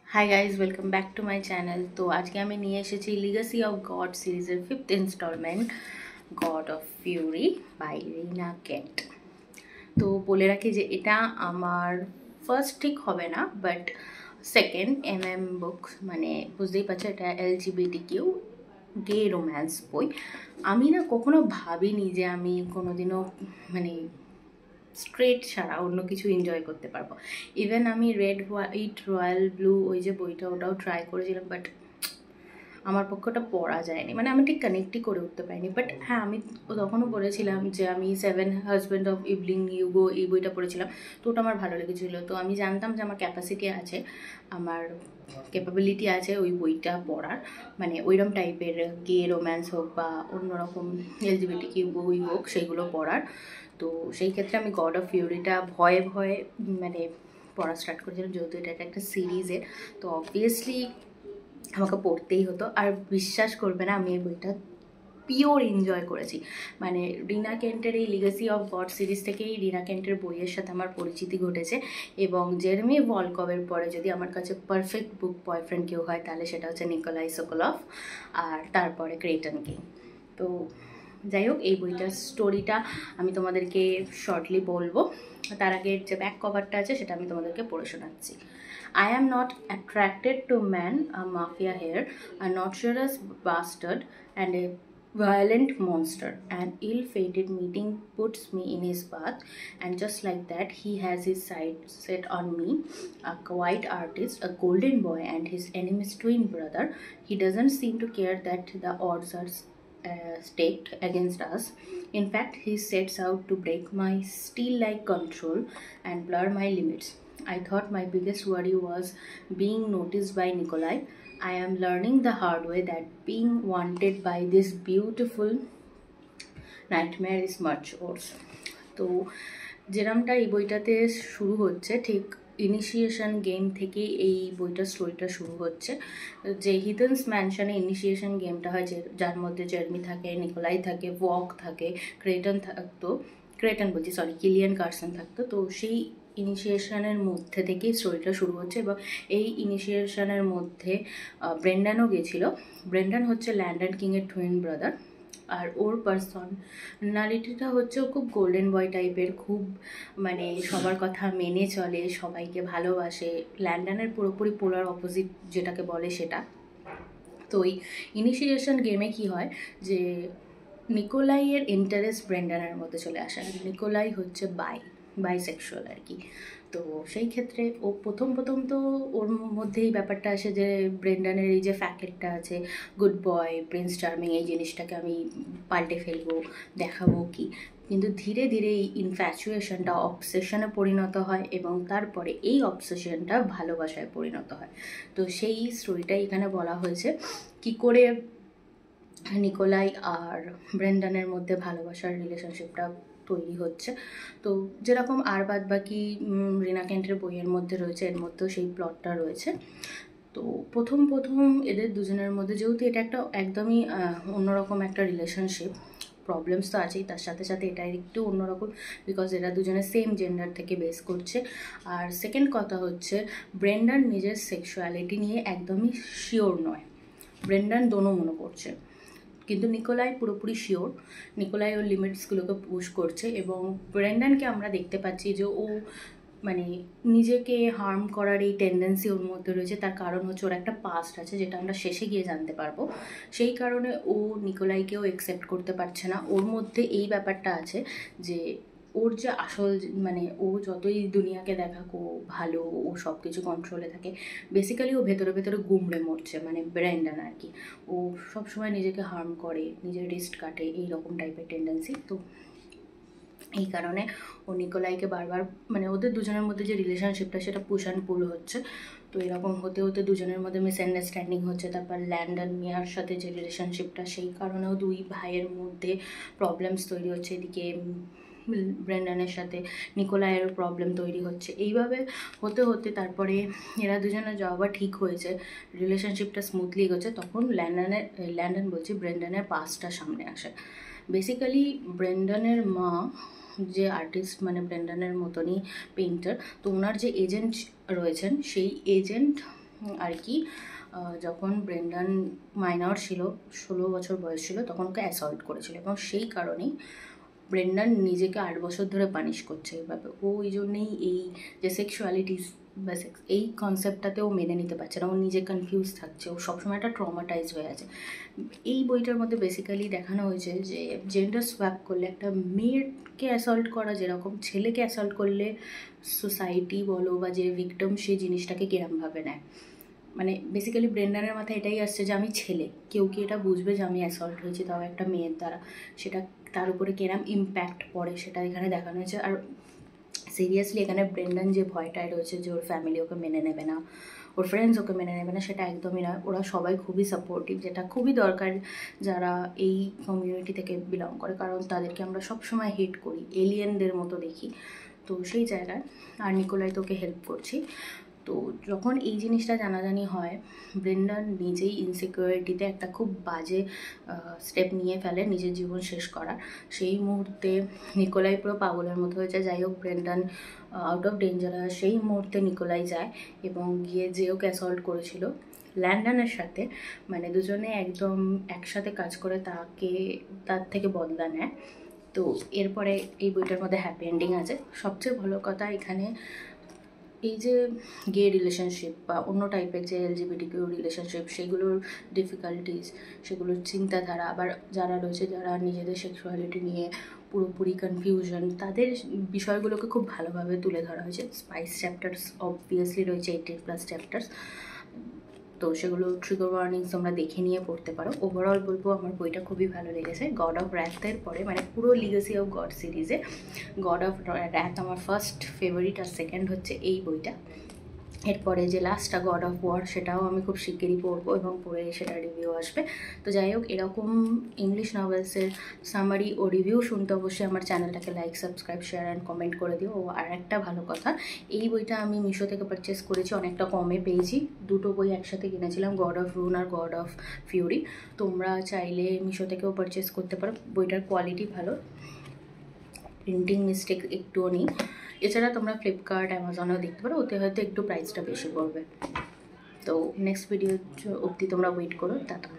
Hi guys, welcome back to my channel. तो आज के আমি নিয়ে এসেছি লিগেসি অফ গড সিরিজের 5th instalment God of Fury by Rina Kent. তো বলে রাখি যে এটা আমার ফার্স্ট ঠিক হবে না, বাট সেকেন্ড বুক, মানে বুঝতেই পারছো এটা LGBTQ গে রোম্যান্স বই। আমি না কখনো ভাবিনি যে আমি কোনোদিনও মানে স্ট্রেট ছাড়া অন্য কিছু এনজয় করতে পারবো। ইভেন আমি রেড হোয়াইট রয়্যাল ব্লু ওই যে বইটা ওটাও ট্রাই করেছিলাম, বাট আমার পক্ষে ওটা পড়া যায়নি, মানে আমি ঠিক কানেক্টই করে উঠতে পারিনি। বাট হ্যাঁ, আমি তখনও বলেছিলাম যে আমি 7 হাজব্যান্ড অফ ইভলিন হিউগো এই বইটা পড়েছিলাম, তো ওটা আমার ভালো লেগেছিলো। তো আমি জানতাম যে আমার ক্যাপাসিটি আছে, আমার ক্যাপাবিলিটি আছে ওই বইটা পড়ার, মানে ওইরকম টাইপের গে রোম্যান্স হোক বা অন্যরকম LGBTQ বই হোক সেইগুলো পড়ার। তো সেই ক্ষেত্রে আমি গড অফ ফিউরিটা ভয়ে ভয়ে মানে পড়া স্টার্ট করেছিলাম, যেহেতু এটা একটা সিরিজের, তো অবভিয়াসলি আমাকে পড়তেই হতো। আর বিশ্বাস করবে না, আমি এই বইটা পিওর এনজয় করেছি। মানে রিনা কেন্টের এই লিগেসি অফ গড সিরিজ থেকেই রিনা কেন্টের বইয়ের সাথে আমার পরিচিতি ঘটেছে, এবং জেরেমি ভলকভের পরে যদি আমার কাছে পারফেক্ট বুক বয়ফ্রেন্ড কেউ হয় তাহলে সেটা হচ্ছে নিকোলাই সোকোলভ, আর তারপরে ক্রেটন কিং। তো যাই হোক, এই বইটার স্টোরিটা আমি তোমাদেরকে শর্টলি বলবো। তার আগে যে ব্যাক কভারটা আছে সেটা আমি তোমাদেরকে পড়ে শোনাচ্ছি। I am not attracted to man, a mafia hair, a notorious bastard, and a violent monster. An ill-fated meeting puts me in his path, and just like that, he has his sight set on me, a quiet artist, a golden boy, and his enemy's twin brother. He doesn't seem to care that the odds are staked against us. In fact, he sets out to break my steel-like control and blur my limits. I thought my biggest worry was being noticed by Nikolai. I am learning the hard way that being wanted by this beautiful nightmare is much worse. তো যেরমটা এই বইটাতে শুরু হচ্ছে, ঠিক initiation game থেকেই এই বইটার স্টোরিটা শুরু হচ্ছে। যে হিডেন্স ম্যানশনে ইনিশিয়েশন গেমটা হয়, যে যার মধ্যে জেরমি থাকে, নিকোলাই থাকে, ওয়াক থাকে, ক্রেটন বলছি সরি, কিলিয়ান কার্সন থাকতো। তো সেই ইনিশিয়েশনের মধ্যে থেকেই স্টোরিটা শুরু হচ্ছে, এবং এই ইনিশিয়েশনের মধ্যে ব্রেন্ডানও গেছিলো। ব্রেন্ডান হচ্ছে ল্যান্ডন কিংয়ের টুইন ব্রাদার, আর ওর পার্সোনালিটিটা হচ্ছে খুব গোল্ডেন বয় টাইপের, খুব মানে সবার কথা মেনে চলে, সবাইকে ভালোবাসে। ল্যান্ডনের পুরোপুরি পোলার অপোজিট যেটাকে বলে সেটা। তো ওই ইনিশিয়েশন গেমে কি হয় যে নিকোলাইয়ের ইন্টারেস্ট ব্রেন্ডানের মধ্যে চলে আসে, আর নিকোলাই হচ্ছে বাইসেক্সুয়াল আর কি। তো সেই ক্ষেত্রে ও প্রথম তো ওর মধ্যেই ব্যাপারটা আসে যে ব্রেন্ডানের এই যে ফ্যাকেটটা আছে, গুড বয়, প্রিন্স চার্মিং, এই জিনিসটাকে আমি পাল্টে ফেলবো, দেখাবো কি। কিন্তু ধীরে ধীরে এই ইনফ্যাচুয়েশনটা অবসেশনে পরিণত হয়, এবং তারপরে এই অবসেশনটা ভালোবাসায় পরিণত হয়। তো সেই স্টোরিটাই এখানে বলা হয়েছে, কি করে নিকোলাই আর ব্রেন্ডানের মধ্যে ভালোবাসার রিলেশনশিপটা তৈরি হচ্ছে। তো যেরকম আর বাদ বাকি রিনা কেন্টের বইয়ের মধ্যে রয়েছে, এর মধ্যেও সেই প্লটটা রয়েছে। তো প্রথম এদের দুজনের মধ্যে, যেহেতু এটা একটা একদমই অন্যরকম একটা রিলেশনশিপ, প্রবলেমস তো আছেই, তার সাথে সাথে এটা একটু অন্যরকম, বিকজ এরা দুজনে সেম জেন্ডার থেকে বেস করছে। আর সেকেন্ড কথা হচ্ছে, ব্রেন্ডান নিজের সেক্সুয়ালিটি নিয়ে একদমই শিওর নয়, ব্রেন্ডান দোনো মনে করছে, কিন্তু নিকোলাই পুরোপুরি শিওর। নিকোলাই ওর লিমিটসগুলোকে পুশ করছে, এবং ব্রেন্ডানকে আমরা দেখতে পাচ্ছি যে ও মানে নিজেকে হার্ম করার এই টেন্ডেন্সি ওর মধ্যে রয়েছে। তার কারণ হচ্ছে ওর একটা পাস্ট আছে, যেটা আমরা শেষে গিয়ে জানতে পারবো। সেই কারণে ও নিকোলাইকেও অ্যাকসেপ্ট করতে পারছে না। ওর মধ্যে এই ব্যাপারটা আছে যে ওর যে আসল, মানে ও যতই দুনিয়াকে দেখাক ও ভালো, ও সব কিছু কন্ট্রোলে থাকে, বেসিক্যালি ও ভেতরে ভেতরে গুমড়ে মরছে, মানে ব্রেন্ডান আর কি। ও সবসময় নিজেকে হার্ম করে, নিজের রিস্ট কাটে, এই রকম টাইপের টেন্ডেন্সি। তো এই কারণে ও নিকোলাইকে বারবার, মানে ওদের দুজনের মধ্যে যে রিলেশনশিপটা সেটা পুশ অ্যান্ড পুল হচ্ছে। তো এরকম হতে হতে দুজনের মধ্যে মিসআন্ডারস্ট্যান্ডিং হচ্ছে। তারপর ল্যান্ডন মিয়ার সাথে যে রিলেশনশিপটা, সেই কারণেও দুই ভাইয়ের মধ্যে প্রবলেমস তৈরি হচ্ছে। এদিকে ব্রেন্ডানের সাথে নিকোলাইয়েরও প্রবলেম তৈরি হচ্ছে। এইভাবে হতে হতে তারপরে এরা দুজনে যাওয়া ঠিক হয়েছে, রিলেশনশিপটা স্মুথলি এগোচ্ছে। তখন ল্যান্ডন বলছি ব্রেন্ডানের পাস্টটা সামনে আসে। বেসিক্যালি ব্রেন্ডানের মা যে আর্টিস্ট, মানে ব্রেন্ডানের মতনই পেইন্টার, তো ওনার যে এজেন্ট রয়েছেন, সেই এজেন্ট আর কি যখন ব্রেন্ডন মাইনর ছিল, 16 বছর বয়স ছিল, তখন ওকে অ্যাসল্ট করেছিল এবং সেই কারণেই ব্রেন্ডন নিজেকে 8 বছর ধরে পানিশ করছে এইভাবে। ও ওই জন্যেই এই যে সেক্সুয়ালিটিস বা সেক্স এই কনসেপ্টটাতে ও মেনে নিতে পারছে না, ও নিজে কনফিউজ থাকছে, ও সবসময় একটা ট্রমাটাইজ হয়ে আছে। এই বইটার মধ্যে বেসিক্যালি দেখানো হয়েছে যে জেন্ডার সোয়াপ করলে একটা মেয়েকে অ্যাসল্ট করা যেরকম, ছেলেকে অ্যাসল্ট করলে সোসাইটি বলো বা যে ভিকটিম সেই জিনিসটাকে কিরমভাবে নেয়। মানে বেসিক্যালি ব্রেন্ডানের মাথায় এটাই আসছে যে আমি ছেলে, কেউ কি এটা বুঝবে যে আমি অ্যাসল্ট হয়েছি, তাও একটা মেয়ের দ্বারা, সেটা তার উপরে কিরম ইম্প্যাক্ট পড়ে সেটা এখানে দেখানো হয়েছে। আর সিরিয়াসলি এখানে ব্রেন্ডন যে ভয়টায় রয়েছে যে ওর ফ্যামিলি ওকে মেনে নেবে না, ওর ফ্রেন্ডস ওকে মেনে নেবে না, সেটা একদমই নয়। ওরা সবাই খুবই সাপোর্টিভ, যেটা খুবই দরকার যারা এই কমিউনিটি থেকে বিলং করে, কারণ তাদেরকে আমরা সবসময় হেট করি, এলিয়েনদের মতো দেখি। তো সেই জায়গায় আর নিকোলাই তোকে হেল্প করছি। তো যখন এই জিনিসটা জানাজানি হয়, ব্রেন্ডন নিজেই ইনসিকিউরিটিতে একটা খুব বাজে স্টেপ নিয়ে ফেলে নিজের জীবন শেষ করার। সেই মুহূর্তে নিকোলাই পুরো পাগলের মতো হয়েছে। যাই হোক, ব্রেন্ডন আউট অফ ডেঞ্জারাস, সেই মুহূর্তে নিকোলাই যায় এবং গিয়ে যে ওকে অ্যাসল্ট করেছিল ল্যান্ডনের সাথে, মানে দুজনে একদম একসাথে কাজ করে তার থেকে বদলা নেয়। তো এরপরে এই বইটার মধ্যে হ্যাপি এন্ডিং আছে। সবচেয়ে ভালো কথা এখানে এই যে গে রিলেশনশিপ বা অন্য টাইপের যে এলজিবিটিকিউ রিলেশনশিপ, সেগুলোর ডিফিকাল্টিস, সেগুলোর চিন্তাধারা, আবার যারা রয়েছে যারা নিজেদের সেক্সুয়ালিটি নিয়ে পুরোপুরি কনফিউশন, তাদের বিষয়গুলোকে খুব ভালোভাবে তুলে ধরা হয়েছে। স্পাইস চ্যাপ্টার্স অবভিয়াসলি রয়েছে, 18+ চ্যাপ্টার্স, তো সেগুলো ট্রিগার ওয়ার্নিংস তোমরা দেখে নিয়ে পড়তে পারো। ওভারঅল বলবো আমার বইটা খুবই ভালো লেগেছে। গড অফ র্যাথের পরে, মানে পুরো লিগেসি অফ গড সিরিজে গড অফ র্যাথ আমার ফার্স্ট ফেভারিট, আর সেকেন্ড হচ্ছে এই বইটা। এরপরে যে লাস্টটা গড অফ ওয়ার, সেটাও আমি খুব শিগগিরই পড়বো এবং পড়ে সেটা রিভিউ আসবে। তো যাই হোক, এরকম ইংলিশ নভেলসের সামারি ও রিভিউ শুনতে অবশ্যই আমার চ্যানেলটাকে like, subscribe, share and comment করে দিও। ও আর একটা ভালো কথা, এই বইটা আমি মিশো থেকে পারচেস করেছি, অনেকটা কমে পেয়েছি। দুটো বই একসাথে কিনেছিলাম, গড অফ রুন আর গড অফ ফিউরি। তোমরা চাইলে মিশো থেকেও পারচেস করতে পারো, বইটার কোয়ালিটি ভালো, প্রিন্টিং মিস্টেক একটুও নেই। এছাড়া তোমরা ফ্লিপকার্ট, অ্যামাজনেও দেখতে পারো, ওতে হয়তো একটু প্রাইসটা বেশি পড়বে। তো নেক্সট ভিডিও অবধি তোমরা ওয়েট করো। টাটা।